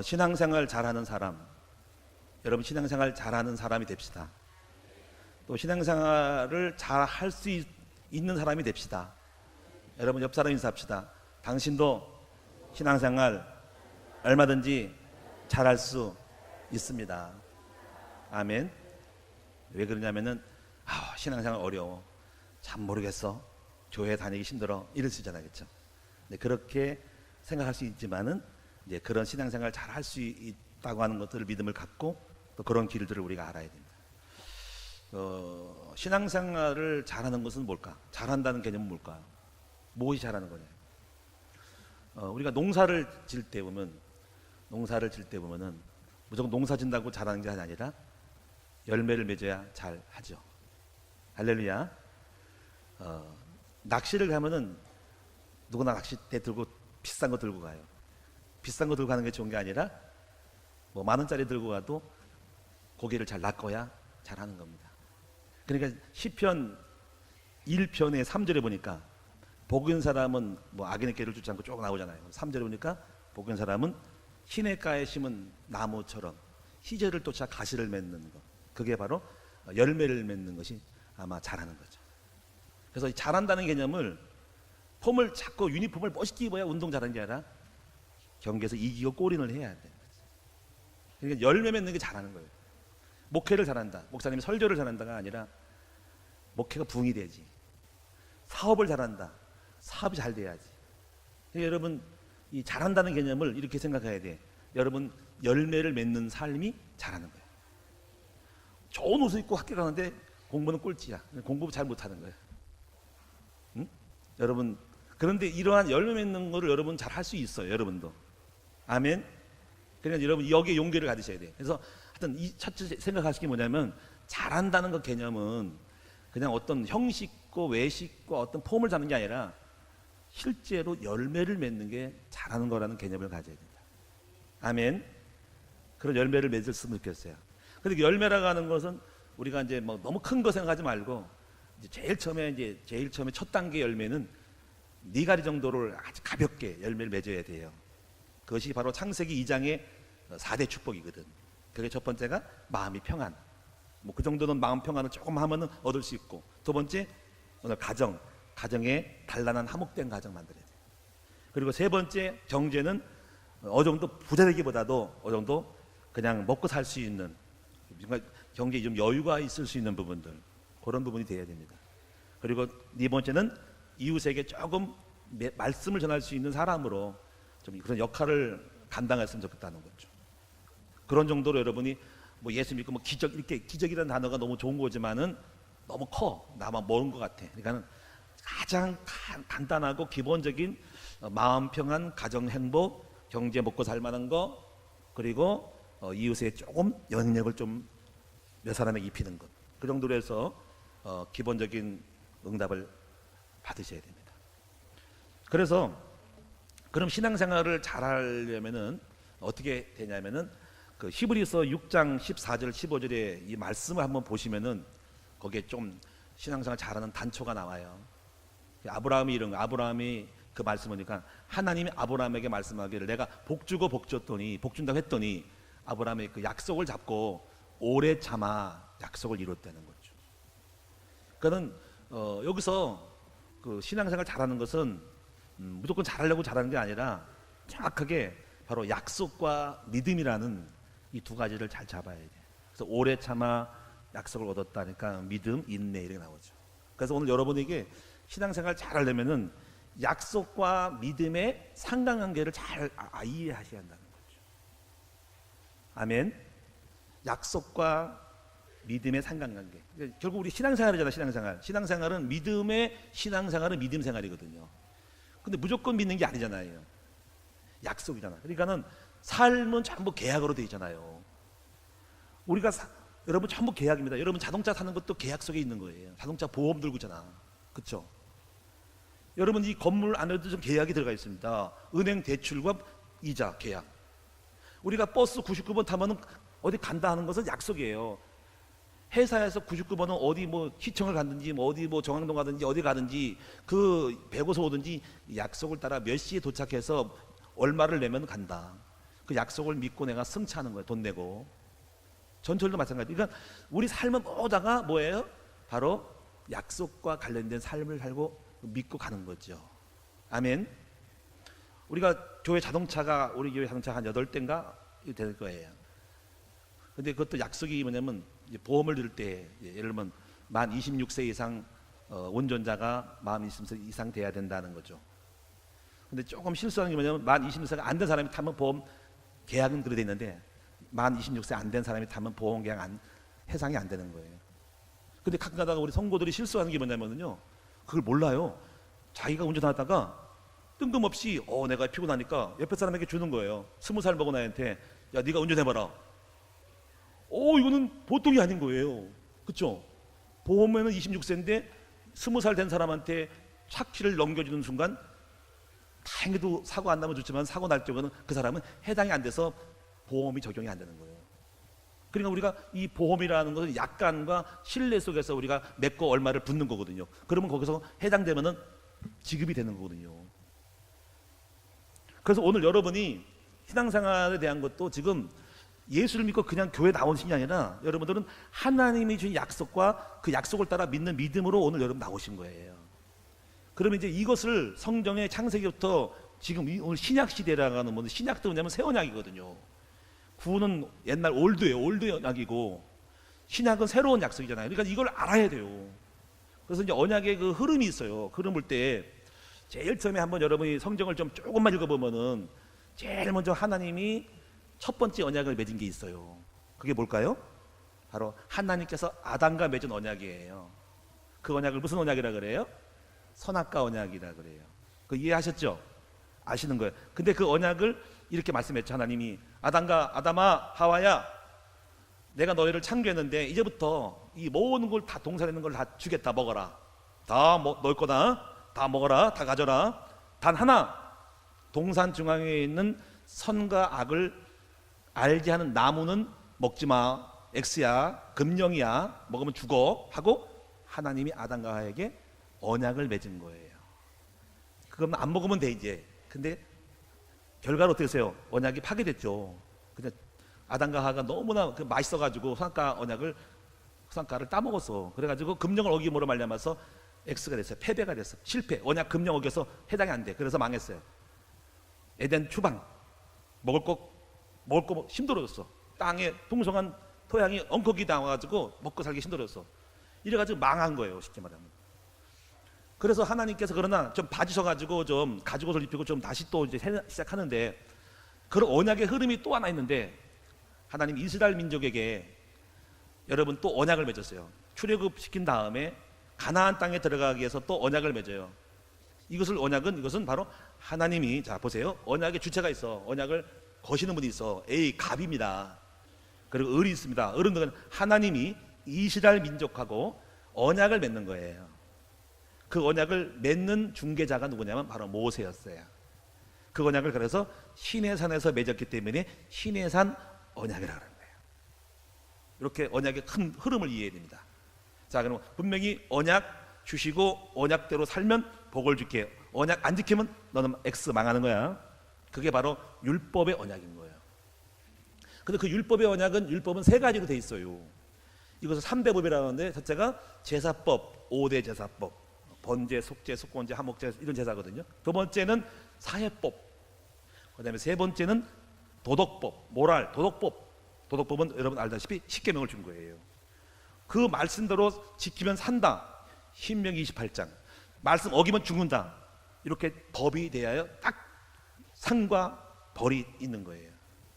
신앙생활 잘하는 사람, 여러분 신앙생활 잘하는 사람이 됩시다. 또 신앙생활을 잘 할 수 있는 사람이 됩시다. 여러분 옆 사람 인사합시다. 당신도 신앙생활 얼마든지 잘할 수 있습니다. 아멘. 왜 그러냐면은 신앙생활 어려워, 참 모르겠어, 교회 다니기 힘들어, 이럴 수 있잖아요, 그렇죠? 네, 그렇게 생각할 수 있지만은 이제 그런 신앙생활 잘 할 수 있다고 하는 것들을 믿음을 갖고 또 그런 길들을 우리가 알아야 됩니다. 신앙생활을 잘하는 것은 뭘까? 잘한다는 개념은 뭘까요? 무엇이 잘하는 거냐? 우리가 농사를 질 때 보면은 무조건 농사 진다고 잘하는 게 아니라 열매를 맺어야 잘 하죠. 할렐루야. 낚시를 가면은 누구나 낚싯대 들고 비싼 거 들고 가요. 비싼 거 들고 가는 게 좋은 게 아니라 뭐 10,000원짜리 들고 가도 고기를 잘 낚아야 잘 하는 겁니다. 그러니까 시편 1편의 3절에 보니까 복인 사람은 뭐 악인의 길을 쫓지 않고 쭉 나오잖아요. 3절에 보니까 복인 사람은 시냇가에 심은 나무처럼 시절을 쫓아 가시를 맺는 것, 그게 바로 열매를 맺는 것이 아마 잘하는 거죠. 그래서 잘한다는 개념을 폼을 자꾸 유니폼을 멋있게 입어야 운동 잘하는 게 아니라 경기에서 이기고 골인을 해야 되는 거죠. 그러니까 열매 맺는 게 잘하는 거예요. 목회를 잘한다, 목사님이 설교를 잘한다가 아니라 목회가 부흥이 되지. 사업을 잘한다, 사업이 잘 돼야지. 그러니까 여러분 이 잘한다는 개념을 이렇게 생각해야 돼. 여러분 열매를 맺는 삶이 잘하는 거예요. 좋은 옷을 입고 학교 가는데 공부는 꼴찌야. 공부 잘 못하는 거예요. 응? 여러분 그런데 이러한 열매 맺는 거를 여러분 잘 할 수 있어요. 여러분도. 아멘. 그러니까 여러분 여기에 용기를 가지셔야 돼요. 그래서 하여튼 이 첫째 생각하실 게 뭐냐면 잘한다는 그 개념은 그냥 어떤 형식과 외식과 어떤 폼을 잡는 게 아니라 실제로 열매를 맺는 게 잘하는 거라는 개념을 가져야 된다. 아멘. 그런 열매를 맺었으면 좋겠어요. 근데 열매라고 하는 것은 우리가 이제 뭐 너무 큰 거 생각하지 말고 이제 제일 처음에 첫 단계 열매는 4가지 정도를 아주 가볍게 열매를 맺어야 돼요. 그것이 바로 창세기 2장의 4대 축복이거든. 그게 첫 번째가 마음이 평안. 뭐 그 정도는 마음 평안을 조금 하면은 얻을 수 있고, 두 번째 오늘 가정에 단란한 화목된 가정 만들어야 돼. 그리고 세 번째 경제는 어느 정도 부자 되기보다도 어느 정도 그냥 먹고 살 수 있는, 경제에 좀 여유가 있을 수 있는 부분들, 그런 부분이 돼야 됩니다. 그리고 네 번째는 이웃에게 조금 말씀을 전할 수 있는 사람으로 좀 그런 역할을 감당했으면 좋겠다는 거죠. 그런 정도로 여러분이 뭐 예수 믿고 뭐 기적이라는 단어가 너무 좋은 거지만은 너무 커, 나만 모르는 것 같아. 그러니까는 가장 간단하고 기본적인 마음 평안, 가정 행복, 경제 먹고 살만한 거, 그리고 이웃에 조금 영향력을 좀 몇 사람에게 입히는 것, 그 정도로 해서 기본적인 응답을 받으셔야 됩니다. 그래서 그럼 신앙생활을 잘하려면은 어떻게 되냐면은 그 히브리서 6장 14절 15절에 이 말씀을 한번 보시면은 거기에 좀 신앙생활 잘하는 단초가 나와요. 아브라함이 그 말씀 보니까 하나님이 아브라함에게 말씀하기를 내가 복 주고 복 줬더니, 복 준다고 했더니 아브라함이 그 약속을 잡고 오래 참아 약속을 이뤘다는 거죠. 그러니까는 여기서 그 신앙생활 잘하는 것은 무조건 잘하려고 잘하는 게 아니라 정확하게 바로 약속과 믿음이라는 이 두 가지를 잘 잡아야 돼. 그래서 오래 참아 약속을 얻었다니까 믿음, 인내 이렇게 나오죠. 그래서 오늘 여러분에게 신앙생활 잘하려면은 약속과 믿음의 상관관계를 잘 이해하셔야 한다는 거죠. 아멘. 약속과 믿음의 상관관계. 결국 우리 신앙생활이잖아. 신앙생활은 믿음 생활이거든요. 근데 무조건 믿는 게 아니잖아요. 약속이잖아. 그러니까는 삶은 전부 계약으로 되어 있잖아요. 우리가 여러분 전부 계약입니다. 여러분 자동차 사는 것도 계약 속에 있는 거예요. 자동차 보험 들고 있잖아. 그렇죠? 여러분 이 건물 안에도 좀 계약이 들어가 있습니다. 은행 대출과 이자 계약. 우리가 버스 99번 타면은 어디 간다 하는 것은 약속이에요. 회사에서 99번은 어디 뭐 시청을 갔든지 뭐 어디 뭐 정왕동 가든지 어디 가든지 그 100호소 오든지 약속을 따라 몇 시에 도착해서 얼마를 내면 간다. 그 약속을 믿고 내가 승차하는 거예요. 돈 내고. 전철도 마찬가지. 그러니까 우리 삶은 모두가 뭐예요? 바로 약속과 관련된 삶을 살고 믿고 가는 거죠. 아멘. 우리가 우리 교회 자동차가 한 8대인가 될 거예요. 근데 그것도 약속이 뭐냐면 보험을 들 때 예를 들면 만 26세 이상 운전자가 만 26세 이상 돼야 된다는 거죠. 근데 조금 실수하는 게 뭐냐면 만 26세가 안 된 사람이 타면 보험 계약은 그래 돼 있는데 만 26세 안 된 사람이 타면 보험 계약 해상이 안 되는 거예요. 근데 가끔 가다가 우리 성도들이 실수하는 게 뭐냐면요, 그걸 몰라요. 자기가 운전하다가 뜬금없이 내가 피곤하니까 옆에 사람에게 주는 거예요. 20살 먹은 아이한테 야 네가 운전해봐라. 이거는 보통이 아닌 거예요. 그렇죠? 보험에는 26세인데 20살 된 사람한테 차키를 넘겨주는 순간 다행히도 사고 안 나면 좋지만 사고 날 경우는 그 사람은 해당이 안 돼서 보험이 적용이 안 되는 거예요. 그러니까 우리가 이 보험이라는 것은 약관과 신뢰 속에서 우리가 맺고 얼마를 붓는 거거든요. 그러면 거기서 해당되면은 지급이 되는 거거든요. 그래서 오늘 여러분이 신앙생활에 대한 것도 지금 예수를 믿고 그냥 교회 나오신 게 아니라 여러분들은 하나님이 주신 약속과 그 약속을 따라 믿는 믿음으로 오늘 여러분 나오신 거예요. 그러면 이제 이것을 성경의 창세기부터 지금 오늘 신약 시대라고 하는 뭐 신약도 뭐냐면 새 언약이거든요. 구는 옛날 올드예요. 올드 언약이고 신약은 새로운 약속이잖아요. 그러니까 이걸 알아야 돼요. 그래서 이제 언약의 그 흐름이 있어요. 흐름 볼 때 제일 처음에 한번 여러분이 성경을 좀 조금만 읽어보면은 제일 먼저 하나님이 첫 번째 언약을 맺은 게 있어요. 그게 뭘까요? 바로 하나님께서 아담과 맺은 언약이에요. 그 언약을 무슨 언약이라 그래요? 선악과 언약이라 그래요. 그 이해하셨죠? 아시는 거예요. 근데 그 언약을 이렇게 말씀했죠. 하나님이 아담아 하와야 내가 너희를 창조했는데 이제부터 이 모든 걸 다 동산에 있는 걸 다 주겠다. 먹어라. 다 넣을 거다. 다 먹어라. 다 가져라. 단 하나 동산 중앙에 있는 선과 악을 알게 하는 나무는 먹지 마. X야. 금령이야. 먹으면 죽어. 하고 하나님이 아담과 하와에게 언약을 맺은 거예요. 그건 안 먹으면 돼 이제. 근데 결과로 어떻게 했어요? 언약이 파괴됐죠. 근데 아담과 하와가 너무나 맛있어가지고 선악과를 따먹었어. 그래가지고 금령을 어기므로 말미암아서 X가 됐어요. 패배가 됐어. 실패. 언약 금령 어겨서 해당이 안 돼. 그래서 망했어요. 에덴 추방 먹을 거 힘들어졌어. 땅에 풍성한 토양이 엉커기 당해가지고 먹고 살기 힘들어졌어. 이래가지고 망한 거예요. 쉽게 말하면. 그래서 하나님께서 그러나 좀 봐주셔가지고 좀 가죽옷을 입히고 좀 다시 또 이제 시작하는데 그런 언약의 흐름이 또 하나 있는데 하나님 이스라엘 민족에게 여러분 또 언약을 맺었어요. 출애굽 시킨 다음에 가나안 땅에 들어가기 위해서 또 언약을 맺어요. 이것은 바로 하나님이 자 보세요. 언약의 주체가 있어. 언약을 거시는 분이 있어. 갑입니다. 그리고 을이 있습니다. 을은 하나님이 이스라엘 민족하고 언약을 맺는 거예요. 그 언약을 맺는 중개자가 누구냐면 바로 모세였어요. 그 언약을 그래서 시내산에서 맺었기 때문에 시내산 언약이라고 하는 거예요. 이렇게 언약의 큰 흐름을 이해해야 됩니다. 자, 그럼 분명히 언약 주시고 언약대로 살면 복을 줄게. 언약 안 지키면 너는 X 망하는 거야. 그게 바로 율법의 언약인 거예요. 근데 그 율법은 세 가지로 돼 있어요. 이것을 3대 법이라고 하는데 첫째가 제사법, 5대 제사법. 번제, 속죄, 속건제, 화목제 이런 제사거든요. 두 번째는 사회법. 그다음에 세 번째는 도덕법, 모랄, 도덕법. 도덕법은 여러분 알다시피 10계명을 준 거예요. 그 말씀대로 지키면 산다. 신명기 28장. 말씀 어기면 죽는다. 이렇게 법이 되어야 딱 상과 벌이 있는 거예요.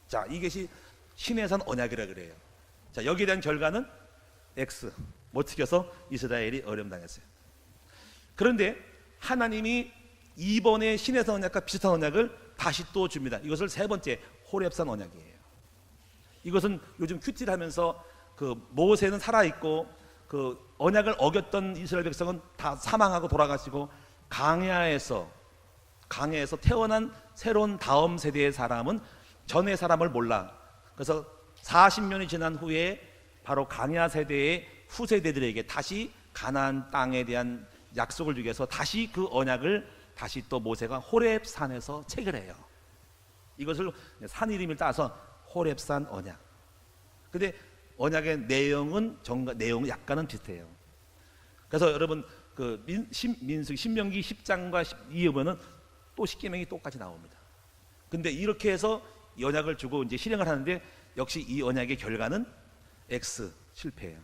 자, 이것이 시내산 언약이라 그래요. 자, 여기에 대한 결과는 X. 못 지켜서 이스라엘이 어려움 당했어요. 그런데 하나님이 이번에 시내산 언약과 비슷한 언약을 다시 또 줍니다. 이것을 세 번째 호렙산 언약이에요. 이것은 요즘 큐티하면서 그 모세는 살아있고 그 언약을 어겼던 이스라엘 백성은 다 사망하고 돌아가시고 강야에서 태어난 새로운 다음 세대의 사람은 전의 사람을 몰라. 그래서 40년이 지난 후에 바로 강야 세대의 후세대들에게 다시 가나안 땅에 대한 약속을 주기 위해서 다시 그 언약을 다시 또 모세가 호렙산에서 체결해요. 이것을 산 이름을 따서 호렙산 언약. 근데 언약의 내용은 내용 약간은 비슷해요. 그래서 여러분 그 민수기 신명기 10장과 12에 보면은 또 십계명이 똑같이 나옵니다. 근데 이렇게 해서 이 언약을 주고 이제 실행을 하는데 역시 이 언약의 결과는 X, 실패예요.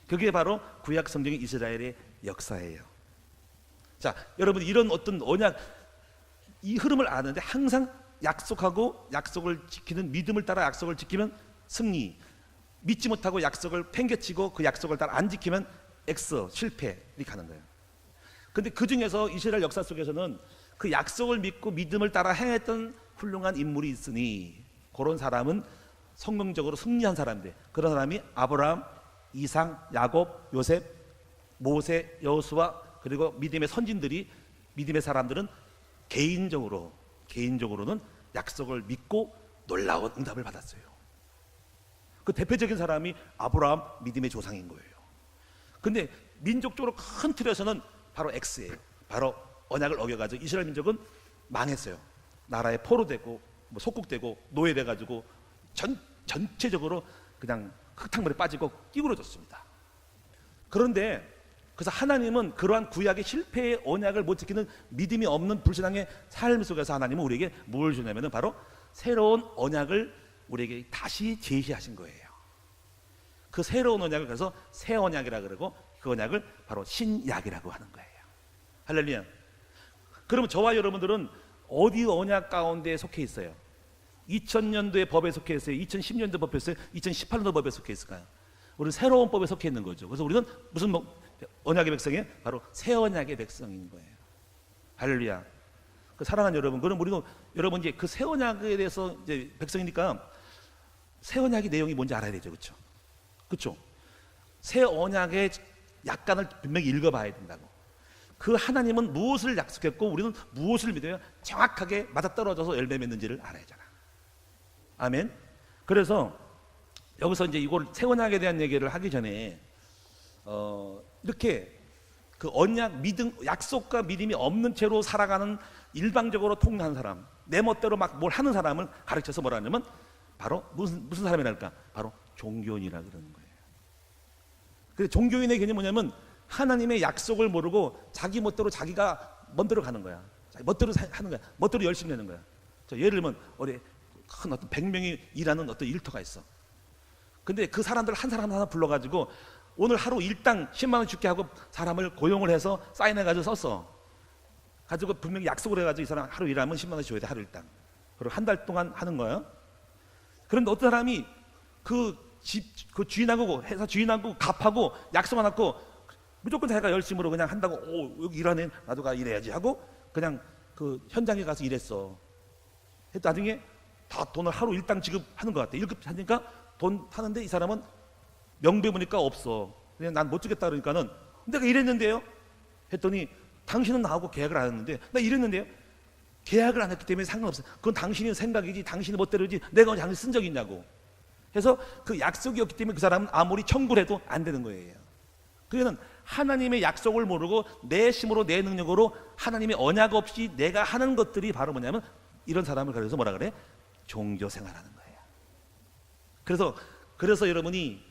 그게 바로 구약 성경의 이스라엘의 역사예요. 자, 여러분 이런 어떤 언약 이 흐름을 아는데 항상 약속하고 약속을 지키는 믿음을 따라 약속을 지키면 승리, 믿지 못하고 약속을 팽개치고 그 약속을 따라 안 지키면 X, 실패 이렇게 하는 거예요. 근데 그 중에서 이스라엘 역사 속에서는 그 약속을 믿고 믿음을 따라 행했던 훌륭한 인물이 있으니 그런 사람은 성공적으로 승리한 사람인데 그런 사람이 아브라함, 이삭, 야곱, 요셉, 모세, 여호수아 그리고 믿음의 선진들이 믿음의 사람들은 개인적으로는 약속을 믿고 놀라운 응답을 받았어요. 그 대표적인 사람이 아브라함 믿음의 조상인 거예요. 근데 민족적으로 큰 틀에서는 바로 X예요. 바로 언약을 어겨가지고 이스라엘 민족은 망했어요. 나라에 포로되고 뭐 속국되고 노예돼가지고 전체적으로 그냥 흙탕물에 빠지고 끼우러졌습니다. 그런데 그래서 하나님은 그러한 구약의 실패의 언약을 못 지키는 믿음이 없는 불신앙의 삶 속에서 하나님은 우리에게 뭘 주냐면 바로 새로운 언약을 우리에게 다시 제시하신 거예요. 그 새로운 언약을 그래서 새 언약이라 그러고 그 언약을 바로 신약이라고 하는 거예요. 할렐루야. 그러면 저와 여러분들은 어디 언약 가운데 속해 있어요? 2000년도의 법에 속해 있어요? 2010년도 법에 있어요? 2018년도 법에 속해 있을까요? 우리는 새로운 법에 속해 있는 거죠. 그래서 우리는 무슨 언약의 백성이에요? 바로 새 언약의 백성인 거예요. 할렐루야. 그 사랑하는 여러분, 그럼 우리도 여러분 이제 그 새 언약에 대해서 이제 백성이니까 새 언약의 내용이 뭔지 알아야 되죠, 그렇죠? 그렇죠? 새 언약의 약간을 분명히 읽어봐야 된다고. 그 하나님은 무엇을 약속했고 우리는 무엇을 믿어야 정확하게 맞아떨어져서 열매 맺는지를 알아야 하잖아. 아멘. 그래서 여기서 이제 이걸 새 언약에 대한 얘기를 하기 전에 이렇게 그 언약 믿음 약속과 믿음이 없는 채로 살아가는 일방적으로 통하는 사람, 내 멋대로 막 뭘 하는 사람을 가르쳐서 뭐라 하냐면 바로 무슨 사람이랄까? 바로 종교인이라 그러는 거예요. 그 종교인의 개념이 뭐냐면 하나님의 약속을 모르고 자기 멋대로 자기가 멋대로 가는 거야. 멋대로 하는 거야. 멋대로 열심히 내는 거야. 예를 들면 어디 큰 어떤 100명이 일하는 어떤 일터가 있어. 근데 그 사람들 한 사람 하나 불러가지고 오늘 하루 일당 10만 원 줄게 하고 사람을 고용을 해서 사인해가지고 썼어. 가지고 분명히 약속을 해가지고 이 사람 하루 일하면 10만 원 줘야 돼, 하루 일당. 그리고 한 달 동안 하는 거야. 그런데 어떤 사람이 그 주인하고 회사 주인하고 갚하고 약속 안 하고 무조건 자기가 열심으로 그냥 한다고 여기 일하네 나도 가 일해야지 하고 그냥 그 현장에 가서 일했어. 나중에 다 돈을 하루 일당 지급하는 것 같아. 1급 하니까 돈 타는데 이 사람은 명부에 보니까 없어. 그냥 난 못 주겠다 그러니까는 내가 일했는데요? 했더니 당신은 나하고 계약을 안 했는데 나 일했는데요? 계약을 안 했기 때문에 상관없어. 그건 당신의 생각이지 당신의 멋대로지 내가 당신 쓴 적이 있냐고. 해서 그 약속이었기 때문에 그 사람은 아무리 청구를 해도 안 되는 거예요. 그는 하나님의 약속을 모르고 내 힘으로 내 능력으로 하나님의 언약 없이 내가 하는 것들이 바로 뭐냐면 이런 사람을 가려서 뭐라 그래? 종교 생활하는 거예요. 그래서 여러분이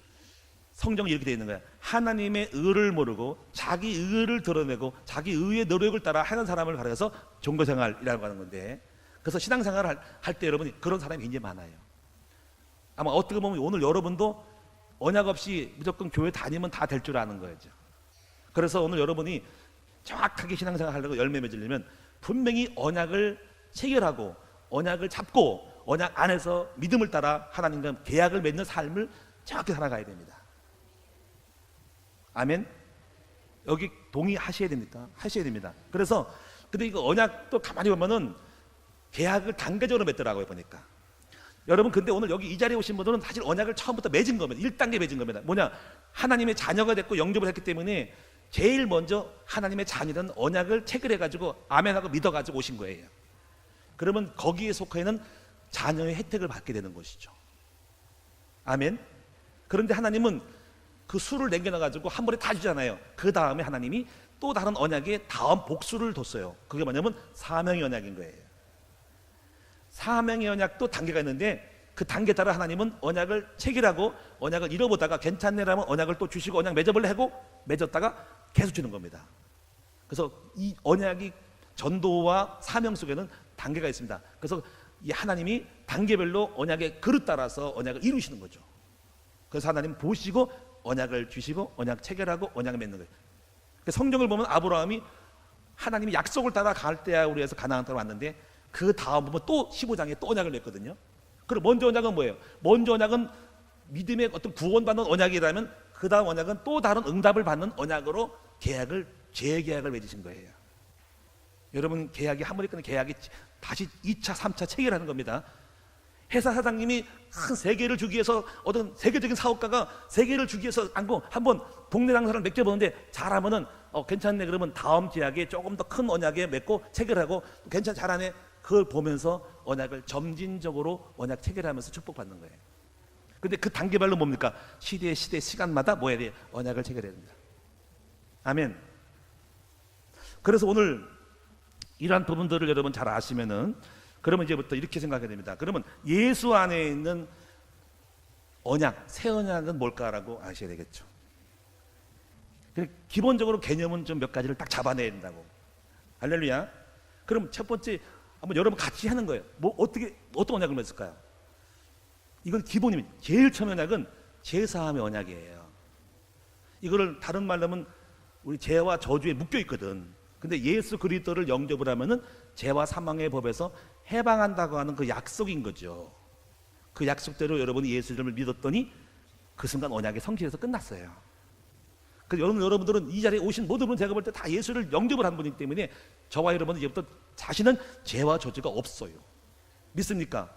성경이 이렇게 되어 있는 거야. 하나님의 의를 모르고 자기 의를 드러내고 자기 의의 노력을 따라 하는 사람을 가려서 종교 생활이라고 하는 건데, 그래서 신앙생활을 할 때 여러분이 그런 사람이 굉장히 많아요. 아마 어떻게 보면 오늘 여러분도 언약 없이 무조건 교회 다니면 다 될 줄 아는 거죠. 그래서 오늘 여러분이 정확하게 신앙생활 하려고 열매 맺으려면 분명히 언약을 체결하고 언약을 잡고 언약 안에서 믿음을 따라 하나님과 계약을 맺는 삶을 정확히 살아가야 됩니다. 아멘. 여기 동의하셔야 됩니까? 하셔야 됩니다. 그래서 근데 이거 언약도 가만히 보면은 계약을 단계적으로 맺더라고요, 보니까. 여러분 근데 오늘 여기 이 자리에 오신 분들은 사실 언약을 처음부터 맺은 겁니다. 1단계 맺은 겁니다. 뭐냐? 하나님의 자녀가 됐고 영접을 했기 때문에 제일 먼저 하나님의 자녀는 언약을 체결해가지고 아멘하고 믿어가지고 오신 거예요. 그러면 거기에 속해 있는 자녀의 혜택을 받게 되는 것이죠. 아멘. 그런데 하나님은 그 수를 남겨놔가지고 한 번에 다 주잖아요. 그 다음에 하나님이 또 다른 언약에 다음 복수를 뒀어요. 그게 뭐냐면 사명의 언약인 거예요. 사명의 언약도 단계가 있는데 그 단계에 따라 하나님은 언약을 체결하고 언약을 잃어보다가 괜찮네라면 언약을 또 주시고 언약 맺어볼래 하고 맺었다가 계속 주는 겁니다. 그래서 이 언약이 전도와 사명 속에는 단계가 있습니다. 그래서 이 하나님이 단계별로 언약의 그릇 따라서 언약을 이루시는 거죠. 그래서 하나님 보시고 언약을 주시고 언약 체결하고 언약을 맺는 거예요. 성경을 보면 아브라함이 하나님이 약속을 따라 갈 때야 우리에서 가나안 땅으로 왔는데 그 다음 보면 또 15장에 또 언약을 맺거든요. 그리고 먼저 언약은 뭐예요? 먼저 언약은 믿음의 어떤 구원받는 언약이라면 그 다음 언약은 또 다른 응답을 받는 언약으로 재계약을 맺으신 거예요. 여러분 계약이 한 번 있거나 계약이 다시 2차 3차 체결하는 겁니다. 회사 사장님이 큰 세계를 주기 위해서 어떤 세계적인 사업가가 세계를 주기 위해서 한번 동네 장사를 맺겨보는데 잘하면은 괜찮네 그러면 다음 계약에 조금 더 큰 언약에 맺고 체결하고 잘하네 그걸 보면서 언약을 점진적으로 언약 체결하면서 축복받는 거예요. 근데 그 단계별로 뭡니까? 시대 시간마다 뭐 해야 돼요? 언약을 체결해야 됩니다. 아멘. 그래서 오늘 이러한 부분들을 여러분 잘 아시면은 그러면 이제부터 이렇게 생각해야 됩니다. 그러면 예수 안에 있는 언약, 새 언약은 뭘까라고 아셔야 되겠죠. 기본적으로 개념은 좀 몇 가지를 딱 잡아내야 된다고. 할렐루야. 그럼 첫 번째 한번 여러분 같이 하는 거예요. 어떤 언약을 맺을까요? 이건 기본입니다. 제일 처음 언약은 제사함의 언약이에요. 이거를 다른 말로 하면 우리 죄와 저주에 묶여 있거든. 근데 예수 그리스도를 영접을 하면은 죄와 사망의 법에서 해방한다고 하는 그 약속인 거죠. 그 약속대로 여러분이 예수 이름을 믿었더니 그 순간 언약이 성취해서 끝났어요. 그래서 여러분들은 이 자리에 오신 모든 분은 제가 볼 때 다 예수를 영접을 한 분이기 때문에 저와 여러분은 이제부터 자신은 죄와 저주가 없어요. 믿습니까?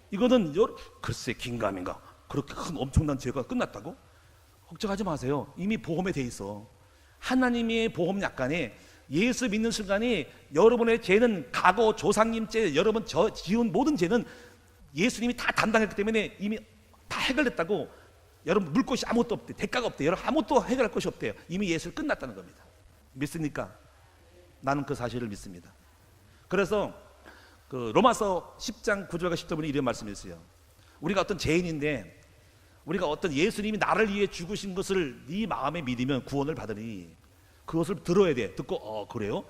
이거는 글쎄 긴가민가 그렇게 큰 엄청난 죄가 끝났다고? 걱정하지 마세요. 이미 보험에 돼 있어. 하나님의 보험 약관에 예수 믿는 순간에 여러분의 죄는 과거 조상님 죄, 여러분 지은 모든 죄는 예수님이 다 담당했기 때문에 이미 다 해결됐다고. 여러분 물 것이 아무것도 없대. 대가가 없대. 여러분 아무것도 해결할 것이 없대요. 이미 예수를 끝났다는 겁니다. 믿습니까? 나는 그 사실을 믿습니다. 그래서 그 로마서 10장 9절과 10절에 이런 말씀이 있어요. 우리가 어떤 죄인인데 우리가 어떤 예수님이 나를 위해 죽으신 것을 네 마음에 믿으면 구원을 받으니 그것을 들어야 돼. 듣고 그래요?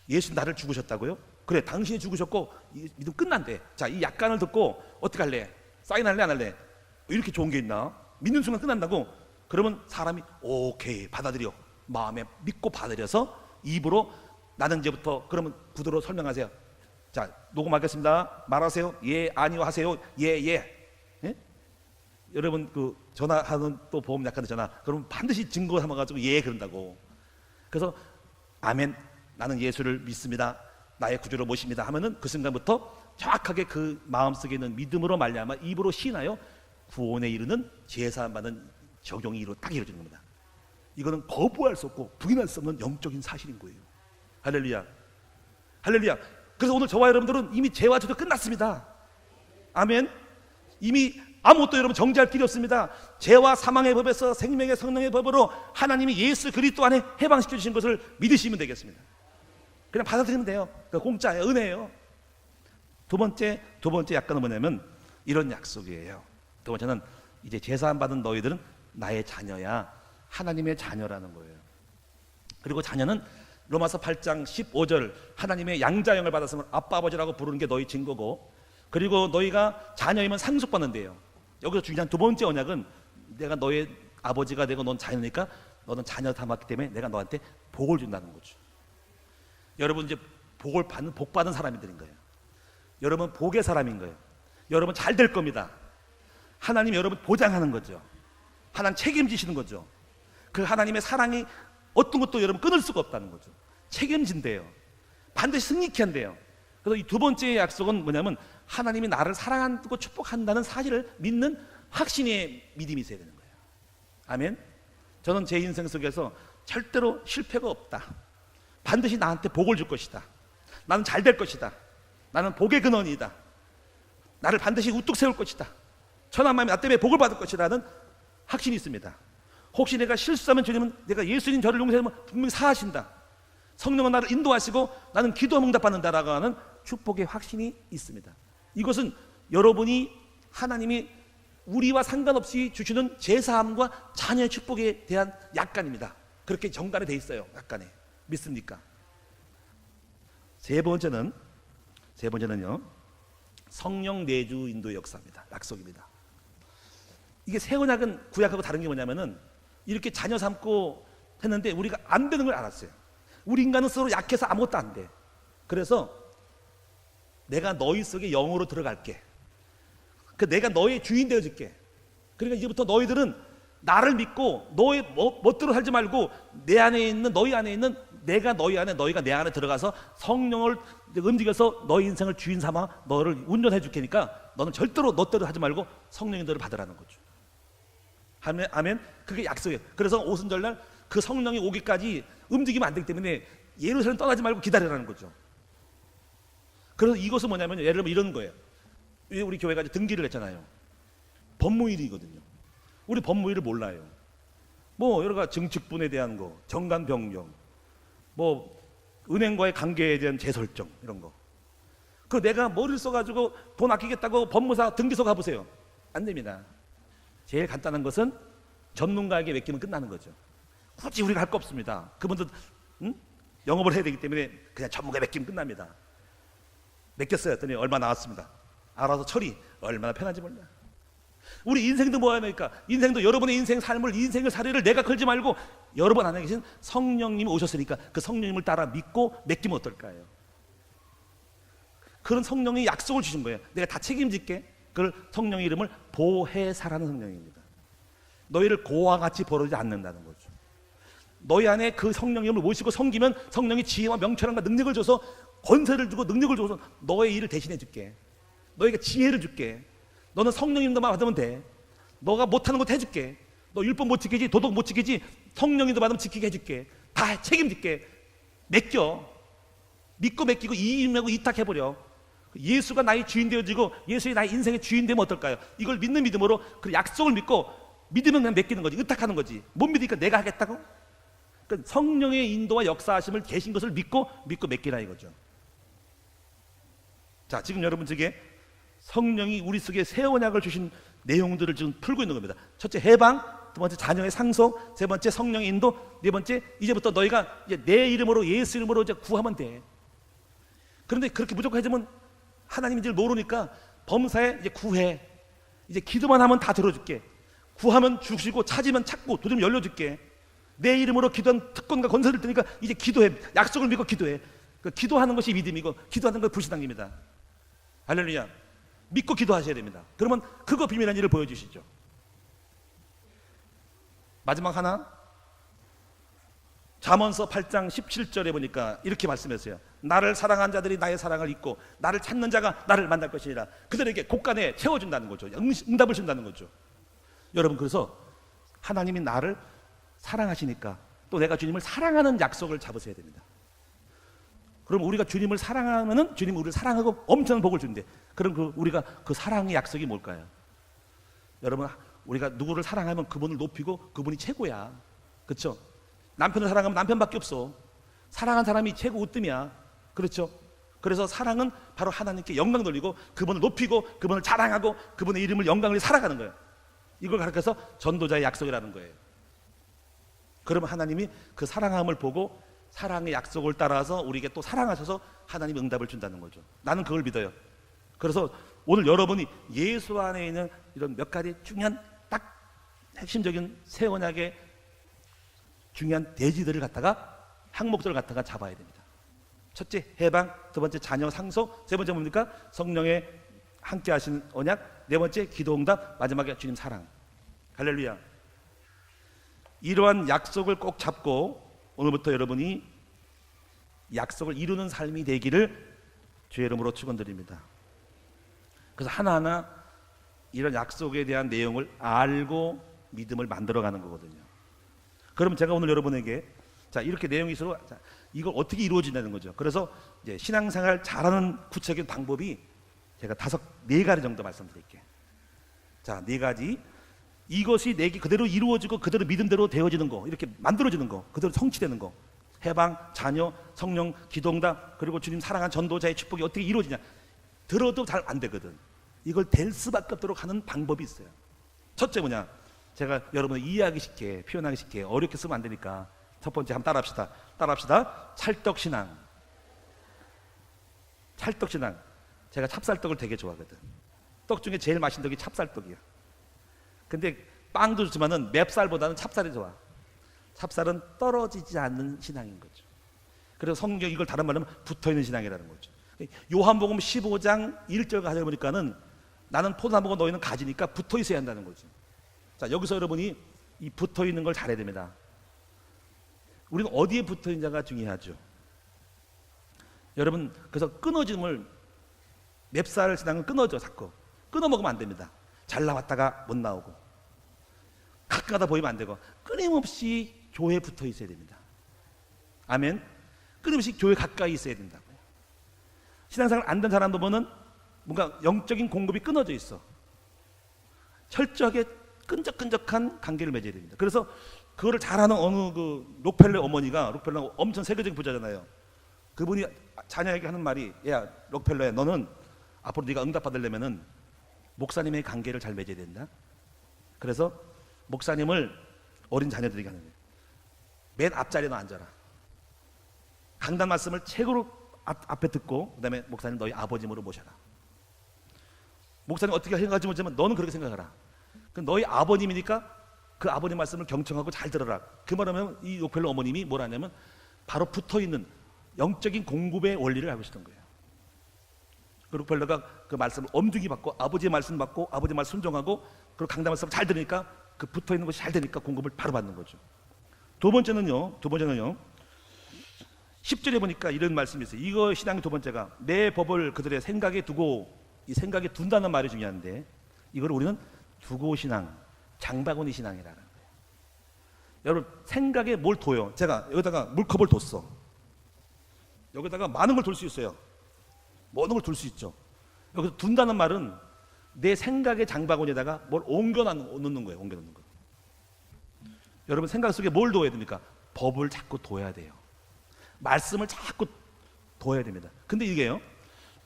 예수님 나를 죽으셨다고요? 그래 당신이 죽으셨고 믿음 끝난대. 자, 이 약관을 듣고 어떻게 할래? 사인할래 안 할래? 이렇게 좋은 게 있나? 믿는 순간 끝난다고? 그러면 사람이 오케이 받아들여. 마음에 믿고 받아들여서 입으로 나는 이제부터 그러면 구두로 설명하세요. 자, 녹음하겠습니다. 말하세요. 예, 아니요 하세요. 예, 예. 예? 여러분 그 전화하는 또 보험 약관들 전화. 그러면 반드시 증거 삼아가지고 예 그런다고. 그래서 아멘. 나는 예수를 믿습니다. 나의 구주로 모십니다. 하면은 그 순간부터 정확하게 그 마음속에 있는 믿음으로 말미암아 입으로 시인하여 구원에 이르는 제사함 받는 적용이 딱 이루어지는 겁니다. 이거는 거부할 수 없고 부인할 수 없는 영적인 사실인 거예요. 할렐루야. 할렐루야. 그래서 오늘 저와 여러분들은 이미 죄와 저주 끝났습니다. 아멘. 이미 아무것도 여러분 정죄할 필요 없습니다. 죄와 사망의 법에서 생명의 성령의 법으로 하나님이 예수 그리스도 안에 해방시켜 주신 것을 믿으시면 되겠습니다. 그냥 받아들이면 돼요. 공짜예요. 은혜예요. 두 번째 약간은 뭐냐면 이런 약속이에요. 두 번째는 이제 제사함 받은 너희들은 나의 자녀야. 하나님의 자녀라는 거예요. 그리고 자녀는 로마서 8장 15절 하나님의 양자형을 받았으면 아빠 아버지라고 부르는 게 너희 증거고, 그리고 너희가 자녀이면 상속받는데요. 여기서 중요한 두 번째 언약은 내가 너의 아버지가 되고 넌 자녀니까 너는 자녀 담았기 때문에 내가 너한테 복을 준다는 거죠. 여러분 이제 복 받은 사람들인 거예요. 여러분 복의 사람인 거예요. 여러분 잘 될 겁니다. 하나님 여러분 보장하는 거죠. 하나님 책임지시는 거죠. 그 하나님의 사랑이 어떤 것도 여러분 끊을 수가 없다는 거죠. 책임진대요. 반드시 승리케 한대요. 그래서 이 두 번째 약속은 뭐냐면 하나님이 나를 사랑하고 축복한다는 사실을 믿는 확신의 믿음이 있어야 되는 거예요. 아멘. 저는 제 인생 속에서 절대로 실패가 없다. 반드시 나한테 복을 줄 것이다. 나는 잘 될 것이다. 나는 복의 근원이다. 나를 반드시 우뚝 세울 것이다. 천하만민이 나 때문에 복을 받을 것이라는 확신이 있습니다. 혹시 내가 실수하면 주님은 내가 예수님 저를 용서하면 분명히 사하신다. 성령은 나를 인도하시고 나는 기도 응답받는다라고 하는 축복의 확신이 있습니다. 이것은 여러분이 하나님이 우리와 상관없이 주시는 제사함과 자녀의 축복에 대한 약간입니다. 그렇게 정간에 돼 있어요. 약간에. 믿습니까? 세 번째는요, 성령 내주 인도의 역사입니다. 약속입니다. 이게 새 언약은 구약하고 다른 게 뭐냐면은 이렇게 자녀 삼고 했는데 우리가 안 되는 걸 알았어요. 우리 인간은 서로 약해서 아무것도 안 돼. 그래서 내가 너희 속에 영으로 들어갈게. 내가 너의 주인 되어줄게. 그러니까 이제부터 너희들은 나를 믿고 너의 멋대로 살지 말고 내 안에 있는, 너희 안에 있는, 내가 너희 안에, 너희가 내 안에 들어가서 성령을 움직여서 너희 인생을 주인 삼아 너를 운전해 줄 테니까 너는 절대로 너대로 하지 말고 성령의 인도를 받으라는 거죠. 아멘. 그게 약속이에요. 그래서 오순절날 그 성령이 오기까지 움직이면 안 되기 때문에 예루살렘 떠나지 말고 기다리라는 거죠. 그래서 이것은 뭐냐면 예를 들면 이런 거예요. 우리 교회가 이제 등기를 했잖아요. 법무일이거든요. 우리 법무일을 몰라요. 뭐 여러 가지 증축분에 대한 거, 정관 변경, 뭐 은행과의 관계에 대한 재설정 이런 거. 그 내가 머리를 써가지고 돈 아끼겠다고 법무사 등기소 가보세요. 안 됩니다. 제일 간단한 것은 전문가에게 맡기면 끝나는 거죠. 굳이 우리가 할 거 없습니다. 그분들 영업을 해야 되기 때문에 그냥 전문가에 맡기면 끝납니다. 맡겼어요. 했더니 얼마 나왔습니다. 알아서 처리. 얼마나 편한지 몰라. 우리 인생도 뭐 하니까 인생도 여러분의 인생 삶을, 인생의 사례를 내가 걸지 말고 여러분 안에 계신 성령님이 오셨으니까 그 성령님을 따라 믿고 맡기면 어떨까요? 그런 성령이 약속을 주신 거예요. 내가 다 책임질게. 그걸 성령의 이름을 보혜사라는 성령입니다. 너희를 고와 같이 벌어지지 않는다는 거죠. 너희 안에 그 성령 이름을 모시고 섬기면 성령이 지혜와 명철함과 능력을 줘서 권세를 주고 능력을 줘서 너의 일을 대신해 줄게. 너희가 지혜를 줄게. 너는 성령님도만 받으면 돼. 너가 못하는 것도 해줄게. 너 율법 못 지키지, 도덕 못 지키지, 성령님도 받으면 지키게 해줄게. 다 책임질게. 맡겨. 믿고 맡기고 이임하고 이탁해버려. 예수가 나의 주인 되어지고 예수의 나의 인생의 주인 되면 어떨까요? 이걸 믿는 믿음으로 그 약속을 믿고 믿으면 그냥 맡기는 거지. 의탁하는 거지. 못 믿으니까 내가 하겠다고? 그러니까 성령의 인도와 역사하심을 계신 것을 믿고 맡기라 이거죠. 자, 지금 여러분 중에 성령이 우리 속에 새 언약을 주신 내용들을 지금 풀고 있는 겁니다. 첫째 해방, 두 번째 자녀의 상속, 세 번째 성령의 인도, 네 번째 이제부터 너희가 이제 내 이름으로, 예수 이름으로 이제 구하면 돼. 그런데 그렇게 무조건 해주면 하나님인지를 모르니까 범사에 이제 구해. 이제 기도만 하면 다 들어줄게. 구하면 주시고 찾으면 찾고 도둑이면 열려줄게. 내 이름으로 기도한 특권과 권세를 드니까 이제 기도해. 약속을 믿고 기도해. 그 기도하는 것이 믿음이고 기도하는 것이 불신앙입니다. 할렐루야. 믿고 기도하셔야 됩니다. 그러면 그거 비밀한 일을 보여주시죠. 마지막 하나, 잠언서 8장 17절에 보니까 이렇게 말씀했어요. 나를 사랑한 자들이 나의 사랑을 잊고 나를 찾는 자가 나를 만날 것이니라. 그들에게 곳간에 채워준다는 거죠. 응답을 준다는 거죠. 여러분, 그래서 하나님이 나를 사랑하시니까 또 내가 주님을 사랑하는 약속을 잡으셔야 됩니다. 그럼 우리가 주님을 사랑하면은 주님이 우리를 사랑하고 엄청난 복을 준대. 그럼 우리가 그 사랑의 약속이 뭘까요? 여러분, 우리가 누구를 사랑하면 그분을 높이고 그분이 최고야. 그렇죠? 남편을 사랑하면 남편밖에 없어. 사랑한 사람이 최고 으뜸이야. 그렇죠? 그래서 사랑은 바로 하나님께 영광 돌리고 그분을 높이고 그분을 자랑하고 그분의 이름을 영광을 살아가는 거예요. 이걸 가르쳐서 전도자의 약속이라는 거예요. 그러면 하나님이 그 사랑함을 보고 사랑의 약속을 따라서 우리에게 또 사랑하셔서 하나님이 응답을 준다는 거죠. 나는 그걸 믿어요. 그래서 오늘 여러분이 예수 안에 있는 이런 몇 가지 중요한 딱 핵심적인 새 언약의 중요한 대지들을 갖다가 항목들을 갖다가 잡아야 됩니다. 첫째 해방, 두 번째 자녀 상속, 세 번째 뭡니까? 성령의 함께 하신 언약, 네 번째 기도응답, 마지막에 주님 사랑. 할렐루야. 이러한 약속을 꼭 잡고 오늘부터 여러분이 약속을 이루는 삶이 되기를 주의 이름으로 축원드립니다. 그래서 하나하나 이런 약속에 대한 내용을 알고 믿음을 만들어가는 거거든요. 그럼 제가 오늘 여러분에게 자 이렇게 내용이 있어도 자, 이걸 어떻게 이루어진다는 거죠. 그래서 이제 신앙생활 잘하는 구체적인 방법이 제가 네 가지 정도 말씀드릴게요. 자, 네 가지. 이것이 내게 그대로 이루어지고 그대로 믿음대로 되어지는 거, 이렇게 만들어지는 거, 그대로 성취되는 거. 해방, 자녀, 성령, 기도응답, 그리고 주님 사랑한 전도자의 축복이 어떻게 이루어지냐. 들어도 잘 안 되거든. 이걸 될 수밖에 없도록 하는 방법이 있어요. 첫째 뭐냐? 제가 여러분을 이해하기 쉽게, 표현하기 쉽게, 어렵게 쓰면 안 되니까 첫 번째 한번 따라합시다. 찰떡신앙. 찰떡신앙. 제가 찹쌀떡을 되게 좋아하거든. 떡 중에 제일 맛있는 떡이 찹쌀떡이야. 근데 빵도 좋지만은 맵쌀보다는 찹쌀이 좋아. 찹쌀은 떨어지지 않는 신앙인 거죠. 그래서 성경 이걸 다른 말로 하면 붙어있는 신앙이라는 거죠. 요한복음 15장 1절 가져 보니까는 나는 포도나무고 너희는 가지니까 붙어 있어야 한다는 거죠. 자, 여기서 여러분이 이 붙어 있는 걸 잘해야 됩니다. 우리는 어디에 붙어 있는지가 중요하죠. 여러분, 그래서 끊어짐을, 맵쌀 신앙은 끊어져. 자꾸 끊어 먹으면 안 됩니다. 잘 나왔다가 못 나오고 가끔가다 보이면 안 되고 끊임없이 교회에 붙어 있어야 됩니다. 아멘. 끊임없이 교회 가까이 있어야 된다고요. 신앙생활 안 된 사람도 보면 뭔가 영적인 공급이 끊어져 있어. 철저하게 끈적끈적한 관계를 맺어야 됩니다. 그래서 그거를 잘하는 어느 그 록펠러 어머니가, 록펠러 엄청 세계적인 부자잖아요. 그분이 자녀에게 하는 말이, 야 록펠러야, 너는 앞으로 네가 응답 받으려면은 목사님의 관계를 잘 맺어야 된다. 그래서 목사님을 어린 자녀들에게 하는 거예요. 맨 앞자리에 너 앉아라. 강단 말씀을 최고로 앞에 듣고 그다음에 목사님 너희 아버님으로 모셔라. 목사님 어떻게 생각할지 모르지만 너는 그렇게 생각하라. 너희 아버님이니까 그 아버님 말씀을 경청하고 잘 들어라. 그 말하면 이 록펠러 어머님이 뭘 하냐면 바로 붙어있는 영적인 공급의 원리를 알고 있었던 거예요. 그 록펠러가 그 말씀을 엄중히 받고 아버지의 말씀 받고 아버지 말씀 순종하고 그리고 강단 말씀을 잘 들으니까 그 붙어있는 것이 잘 되니까 공급을 바로 받는 거죠. 두 번째는요 10절에 보니까 이런 말씀이 있어요. 이거 신앙의 두 번째가 내 법을 그들의 생각에 두고, 이 생각에 둔다는 말이 중요한데 이걸 우리는 두고 신앙, 장바구니 신앙이라는 거예요. 여러분 생각에 뭘 둬요? 제가 여기다가 물컵을 뒀어. 여기다가 많은 걸 둘 수 있어요. 모든 걸 둘 수 있죠. 여기서 둔다는 말은 내 생각의 장바구니에다가 뭘 옮겨 놓는 거예요. 옮겨 놓는 거. 여러분 생각 속에 뭘 둬야 됩니까? 법을 자꾸 둬야 돼요. 말씀을 자꾸 둬야 됩니다. 근데 이게요,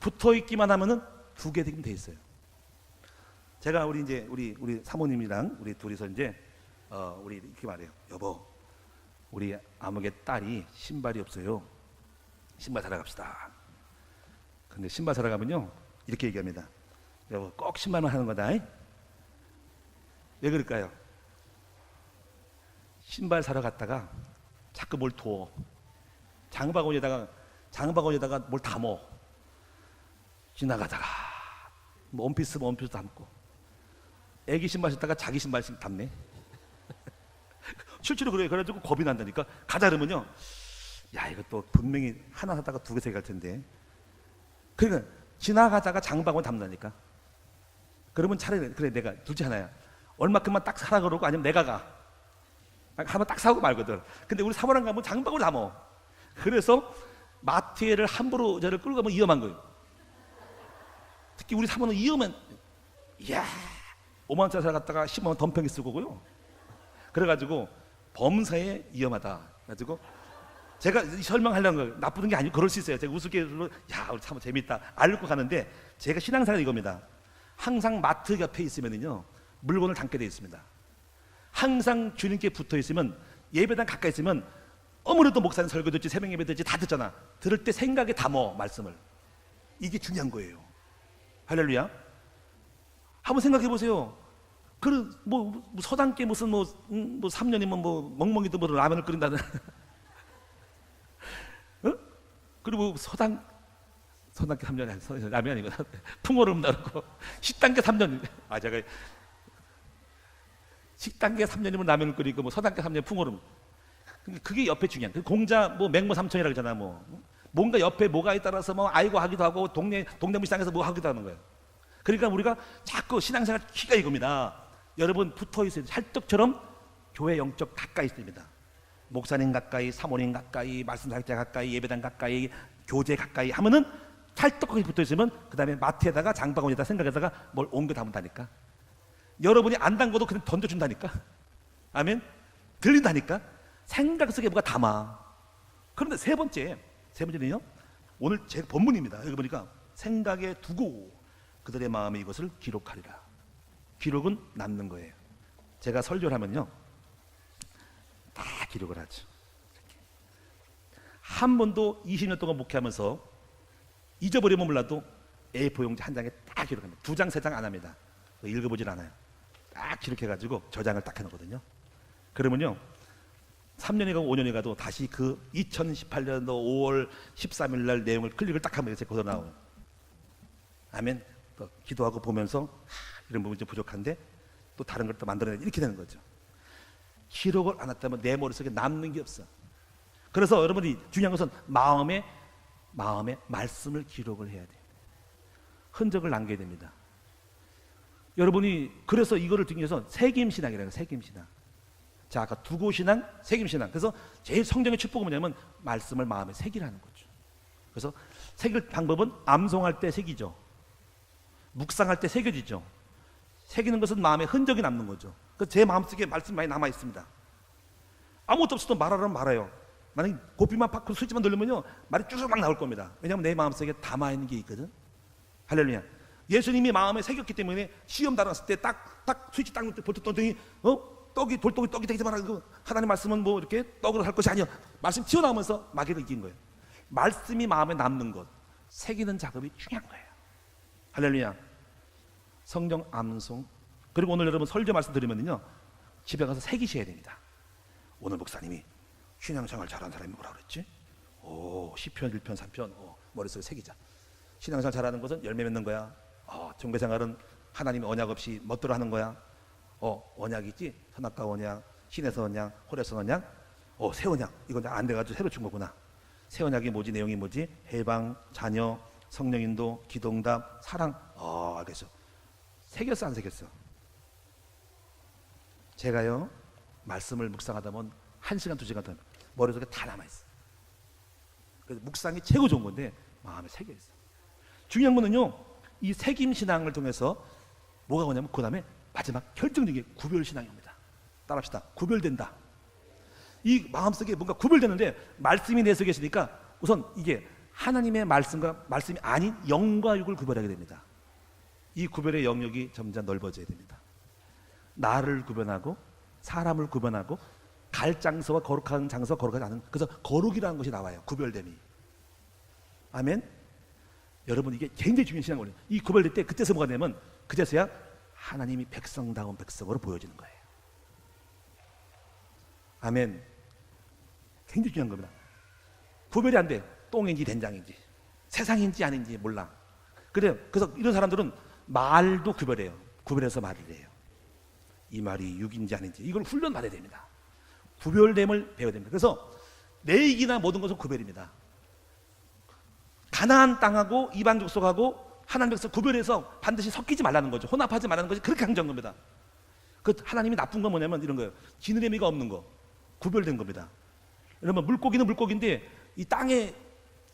붙어 있기만 하면은 두 개 되긴 돼 있어요. 제가 우리 사모님이랑 우리 둘이서 이제 우리 이렇게 말해요. 여보, 우리 아무개 딸이 신발이 없어요. 신발 사러 갑시다. 근데 신발 사러 가면요 이렇게 얘기합니다. 여보, 꼭 신발만 하는 거다. 왜 그럴까요? 신발 사러 갔다가 자꾸 뭘 둬. 장바구니에다가 뭘 담어. 지나가다가 뭐 원피스 담고, 애기 신발 신다가 자기 신발씩 담네. 실제로 그래요. 그래가지고 겁이 난다니까. 가자 그러면요, 야 이거 또 분명히 하나 사다가 두 개 세 개 갈 텐데. 그러니까 지나가다가 장바구니 담는다니까. 그러면 차라리 그래 내가 둘째 하나야. 얼마큼만 딱 사라 그러고 아니면 내가 가. 한번 딱 사고 말거든. 근데 우리 사모랑 가면 장바구니 담어. 그래서 마트에를 함부로 저를 끌고 가면 위험한 거예요. 특히 우리 사모는 위험한, 이야 5만 원짜리 사러 갔다가 10만 원 덤평이 쓰고 오고요. 그래가지고 범사에 위험하다. 그래가지고 제가 설명하려는 거예요. 나쁘는 게 아니고 그럴 수 있어요. 제가 우습게 야 우리 사모 재밌다 알고 가는데, 제가 신앙생활 이겁니다. 항상 마트 옆에 있으면요 물건을 담게 되어 있습니다. 항상 주님께 붙어 있으면, 예배당 가까이 있으면 아무래도 목사님 설교 듣지 새벽 예배 듣지 다 듣잖아. 들을 때 생각에 담어 말씀을. 이게 중요한 거예요. 할렐루야. 한번 생각해 보세요. 뭐 서당께 무슨 뭐 3년이면 뭐 멍멍이도 뭐 라면을 끓인다는 어? 그리고 서당께 3년이 라면이 아니고 풍어름 나르고 식당계 3년. 제가 식당계 3년이면 라면을 끓이고 뭐 서당계 3년 풍어름. 그게 옆에 중요한. 공자 뭐 맹모 삼천이라고 하잖아. 뭐 뭔가 옆에 뭐가 따라서 뭐 아이고 하기도 하고 동네무 시장에서 뭐 하기도 하는 거예요. 그러니까 우리가 자꾸 신앙생활 키가 이겁니다. 여러분 붙어 있어요. 찰떡처럼 교회 영적 가까이 있습니다. 목사님 가까이, 사모님 가까이, 말씀사역자 가까이, 예배당 가까이, 교제 가까이 하면은 찰떡하게 붙어 있으면 그 다음에 마트에다가 장바구니에다 생각에다가 뭘 옮겨 담은다니까. 여러분이 안 담궈도 그냥 던져준다니까. 아멘. 들린다니까. 생각 속에 뭐가 담아. 그런데 세 번째는요, 오늘 제 본문입니다. 여기 보니까 생각에 두고 그들의 마음에 이것을 기록하리라. 기록은 남는 거예요. 제가 설교를 하면요, 다 기록을 하죠. 한 번도 20년 동안 목회하면서 잊어버리면 몰라도 A4 용지 한 장에 딱 기록합니다. 2장, 3장 안 합니다. 읽어보질 않아요. 딱 기록해가지고 저장을 딱 해놓거든요. 그러면요, 3년이 가고 5년이 가도 다시 그 2018년도 5월 13일 날 내용을 클릭을 딱 하면 거기서 나와요. 아멘. 또 기도하고 보면서 이런 부분이 좀 부족한데 또 다른 걸 또 만들어내야 이렇게 되는 거죠. 기록을 안 했다면 내 머릿속에 남는 게 없어. 그래서 여러분이 중요한 것은 마음에 말씀을 기록을 해야 돼요. 흔적을 남겨야 됩니다. 여러분이 그래서 이거를 등해서 새김신앙이라는 거예요. 새김신앙. 자, 아까 두고신앙, 새김신앙. 그래서 제일 성경의 축복은 뭐냐면 말씀을 마음에 새기라는 거죠. 그래서 새길 방법은 암송할 때 새기죠. 묵상할 때 새겨지죠. 새기는 것은 마음에 흔적이 남는 거죠. 그래서 제 마음속에 말씀이 많이 남아 있습니다. 아무것도 없어도 말하라면 말아요. 만약에 고삐만 팍 스위치만 누르면요, 말이 쭉 막 나올 겁니다. 왜냐하면 내 마음속에 담아 있는 게 있거든. 할렐루야. 예수님이 마음에 새겼기 때문에 시험 달았을 때 딱 스위치 딱 볼떴더니 떡이 되지 마라. 하나님 말씀은 뭐 이렇게 떡으로 할 것이 아니야. 말씀 튀어나오면서 마귀를 이긴 거예요. 말씀이 마음에 남는 것, 새기는 작업이 중요한 거예요. 할렐루야. 성경 암송. 그리고 오늘 여러분 설교 말씀 드리면요, 집에 가서 새기셔야 됩니다. 오늘 목사님이 신앙생활 잘하는 사람이 뭐라 그랬지? 시편 1편 3편 머릿속에 새기자. 신앙생활 잘하는 것은 열매 맺는 거야. 종교생활은 하나님의 언약 없이 멋대로 하는 거야. 언약이 있지? 선악과 언약, 신에서 언약, 홀에서 언약, 새 언약. 이건 안 돼가지고 새로 준 거구나. 새 언약이 뭐지? 내용이 뭐지? 해방, 자녀, 성령인도, 기도응답, 사랑. 알겠어. 새겼어, 안 새겼어? 제가요, 말씀을 묵상하다 보면 1시간, 2시간 동안 머릿속에 다 남아있어. 그래서 묵상이 최고 좋은 건데 마음에 새겨있어. 중요한 거는요, 이 새김신앙을 통해서 뭐가 오냐면 그 다음에 마지막 결정적인 구별신앙이 옵니다. 따라합시다. 구별된다. 이 마음속에 뭔가 구별되는데 말씀이 내 속에 있으니까 우선 이게 하나님의 말씀과 말씀이 아닌 영과 육을 구별하게 됩니다. 이 구별의 영역이 점점 넓어져야 됩니다. 나를 구별하고 사람을 구별하고 갈 장소와 거룩한 장소와 거룩하지 않은, 그래서 거룩이라는 것이 나와요. 구별됨이. 아멘. 여러분 이게 굉장히 중요한 신앙이에요. 이 구별될 때 그때서 뭐가 되냐면 그제서야 하나님이 백성다운 백성으로 보여지는 거예요. 아멘. 굉장히 중요한 겁니다. 구별이 안 돼. 똥인지 된장인지 세상인지 아닌지 몰라. 그래서 이런 사람들은 말도 구별해요. 구별해서 말을 해요. 이 말이 육인지 아닌지 이걸 훈련 받아야 됩니다. 구별됨을 배워야 됩니다. 그래서 내익이나 모든 것은 구별입니다. 가나안 땅하고 이방 족속하고 하나님 백성 구별해서 반드시 섞이지 말라는 거죠. 혼합하지 말라는 것이 그렇게 강조한 겁니다. 그 하나님이 나쁜 건 뭐냐면 이런 거예요. 지느러미가 없는 거, 구별된 겁니다. 여러분 물고기는 물고기인데 이 땅에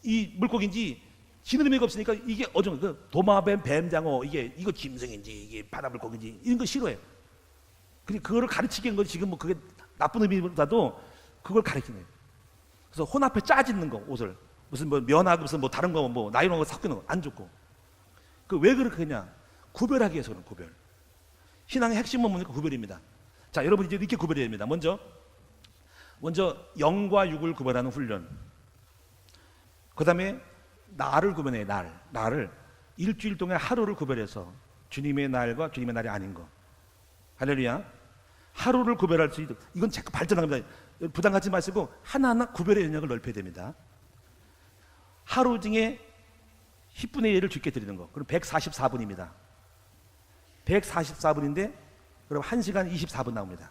이 물고기인지 지느러미가 없으니까 이게 어정 그 도마뱀, 뱀장어 이거 짐승인지 이게 바다 물고기인지 이런 거 싫어해요. 그거를 가르치기 한 거지. 지금 뭐 그게 나쁜 의미보다도 그걸 가르치는 거예요. 그래서 혼합해 짜짓는 거 옷을 무슨 뭐 면하고 무슨 뭐 다른 거 뭐 나이롱하고 섞이는 거 안 좋고. 그 왜 그렇게 했냐? 구별하기 위해서 그런 구별. 신앙의 핵심은 뭡니까? 구별입니다. 자, 여러분 이제 이렇게 구별해야 됩니다. 먼저 영과 육을 구별하는 훈련. 그 다음에 날을 구별해. 날을 일주일 동안 하루를 구별해서 주님의 날과 주님의 날이 아닌 거. 할렐루야. 하루를 구별할 수 있도록 이건 자꾸 발전합니다. 부담 갖지 마시고 하나하나 구별의 영역을 넓혀야 됩니다. 하루 중에 10분의 1을 주께 드리는 거. 그럼 144분입니다. 144분인데 그럼 1시간 24분 나옵니다.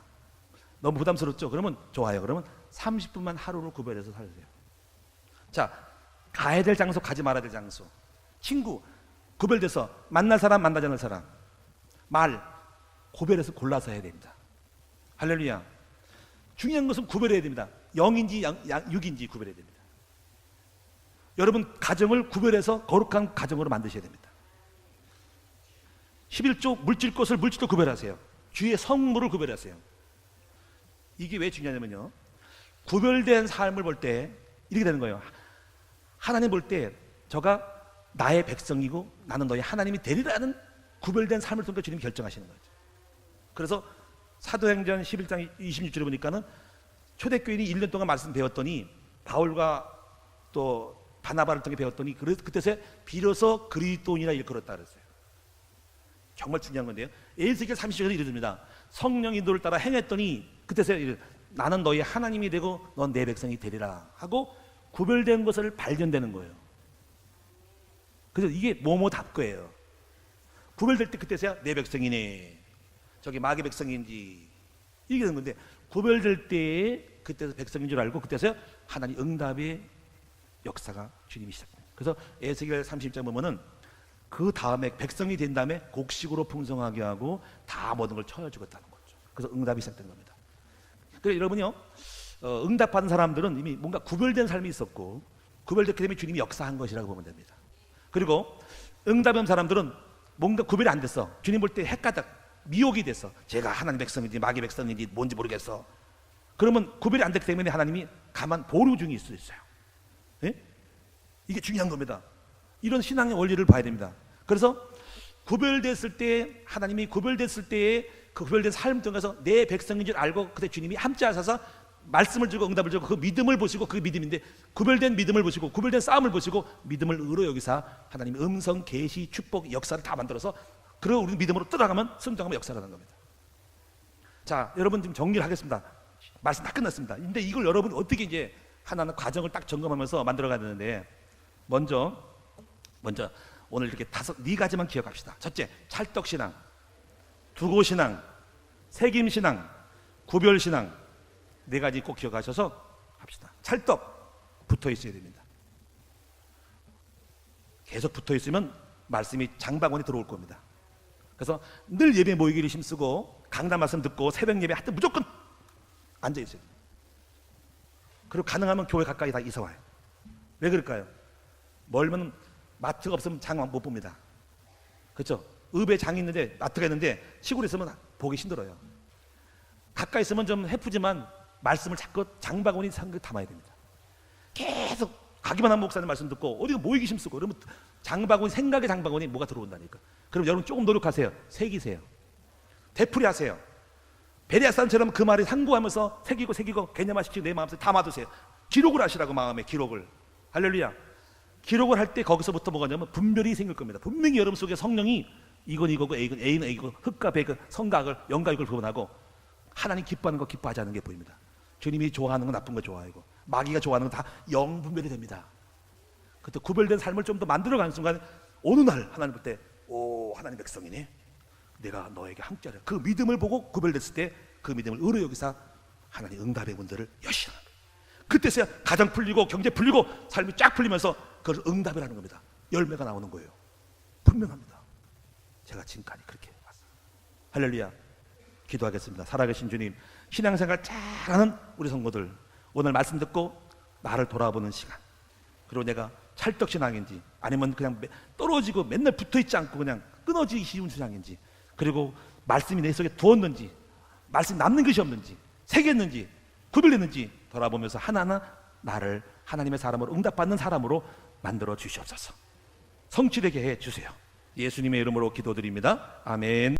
너무 부담스럽죠? 그러면 좋아요. 그러면 30분만 하루를 구별해서 살세요. 자, 가야 될 장소, 가지 말아야 될 장소. 친구, 구별돼서 만날 사람, 만나지 않을 사람. 말, 구별해서 골라서 해야 됩니다. 할렐루야. 중요한 것은 구별해야 됩니다. 영인지 육인지 구별해야 됩니다. 여러분 가정을 구별해서 거룩한 가정으로 만드셔야 됩니다. 11조 물질 것을 물질로 구별하세요. 주의 성물을 구별하세요. 이게 왜 중요하냐면요, 구별된 삶을 볼 때 이렇게 되는 거예요. 하나님 볼 때 저가 나의 백성이고 나는 너희 하나님이 되리라는 구별된 삶을 통해 주님이 결정하시는 거죠. 그래서 사도행전 11장 26절에 보니까는 초대교인이 1년 동안 말씀 배웠더니 바울과 또 바나바를 통해 배웠더니 그때서 비로소 그리스도인이라 일컬었다 그랬어요. 정말 중요한 건데요. 에스겔 30절에 이르됩니다. 성령이 너를 따라 행했더니 그때서 나는 너희 하나님이 되고 넌 내 백성이 되리라 하고 구별된 것을 발견되는 거예요. 그래서 이게 뭐뭐답거예요. 구별될 때 그때서야 내 백성이네, 저기 마귀 백성인지 이게 되는 건데, 구별될 때에 그때서 백성인 줄 알고 그때서야 하나님 응답의 역사가 주님이 시작합니다. 그래서 에스겔 30장 보면은 그 다음에 백성이 된 다음에 곡식으로 풍성하게 하고 다 모든 걸 쳐주겠다는 거죠. 그래서 응답이 시작된 겁니다. 그래서 여러분요, 응답받은 사람들은 이미 뭔가 구별된 삶이 있었고 구별됐기 때문에 주님이 역사한 것이라고 보면 됩니다. 그리고 응답한 사람들은 뭔가 구별이 안 됐어. 주님 볼 때 헷가닥 미혹이 됐어. 제가 하나님 백성인지 마귀 백성인지 뭔지 모르겠어. 그러면 구별이 안 됐기 때문에 하나님이 가만 보류 중에 있을 수 있어요. 예? 이게 중요한 겁니다. 이런 신앙의 원리를 봐야 됩니다. 그래서 구별됐을 때, 하나님이 구별됐을 때에 그 구별된 삶 통해서 내 백성인 줄 알고 그때 주님이 함께 하셔서 말씀을 주고 응답을 주고 그 믿음을 보시고, 그 믿음인데 구별된 믿음을 보시고 구별된 싸움을 보시고 믿음을 의로 여기사 하나님의 음성, 계시, 축복, 역사를 다 만들어서 그리고 우리 믿음으로 들어가면 순종하면 역사를 하는 겁니다. 자, 여러분 지금 정리를 하겠습니다. 말씀 다 끝났습니다. 근데 이걸 여러분 어떻게 이제 하나하나 과정을 딱 점검하면서 만들어가야 되는데, 먼저 오늘 이렇게 네 가지만 기억합시다. 첫째, 찰떡신앙, 두고신앙, 새김신앙, 구별신앙, 네 가지 꼭 기억하셔서 합시다. 찰떡 붙어 있어야 됩니다. 계속 붙어 있으면 말씀이 장바구니 들어올 겁니다. 그래서 늘 예배 모이기를 힘쓰고 강단 말씀 듣고 새벽 예배 하여튼 무조건 앉아 있어요. 그리고 가능하면 교회 가까이 다 이사 와요. 왜 그럴까요? 멀면 마트가 없으면 장 못 봅니다. 그렇죠? 읍에 장이 있는데 마트가 있는데 시골에 있으면 보기 힘들어요. 가까이 있으면 좀 해프지만 말씀을 자꾸 장바구니 담아야 됩니다. 계속 가기만 한 목사님 말씀 듣고 어디가 모이기 힘쓰고 그러면 장바구니, 생각의 장바구니 뭐가 들어온다니까. 그럼 여러분 조금 노력하세요. 새기세요. 되풀이하세요. 베레아산처럼 그 말을 상고하면서 새기고 개념화시키고 내 마음속에 담아두세요. 기록을 하시라고, 마음에 기록을. 할렐루야. 기록을 할 때 거기서부터 뭐가 냐면 분별이 생길 겁니다. 분명히 여러분 속에 성령이 이건 이거고 A는 A고 흑과 백은 성각을 영과 육을 구분하고 하나님 기뻐하는 거 기뻐하지 않는 게 보입니다. 주님이 좋아하는 거 나쁜 거 좋아하고 마귀가 좋아하는 거 다 영 분별이 됩니다. 그때 구별된 삶을 좀 더 만들어가는 순간 어느 날 하나님 볼 때 오, 하나님 백성이네, 내가 너에게 함께하라. 그 믿음을 보고 구별됐을 때 그 믿음을 의로 여기사 하나님 응답의 문들을 여시라. 그때서야 가정 풀리고 경제 풀리고 삶이 쫙 풀리면서 그걸 응답이라는 겁니다. 열매가 나오는 거예요. 분명합니다. 제가 지금까지 그렇게 봤어요. 할렐루야. 기도하겠습니다. 살아계신 주님, 신앙생활 잘하는 우리 성도들, 오늘 말씀 듣고 나를 돌아보는 시간, 그리고 내가 찰떡신앙인지 아니면 그냥 떨어지고 맨날 붙어있지 않고 그냥 끊어지기 쉬운 신앙인지, 그리고 말씀이 내 속에 두었는지, 말씀 남는 것이 없는지, 새겼는지, 구별했는지 돌아보면서 하나하나 나를 하나님의 사람으로 응답받는 사람으로 만들어 주시옵소서. 성취되게 해 주세요. 예수님의 이름으로 기도드립니다. 아멘.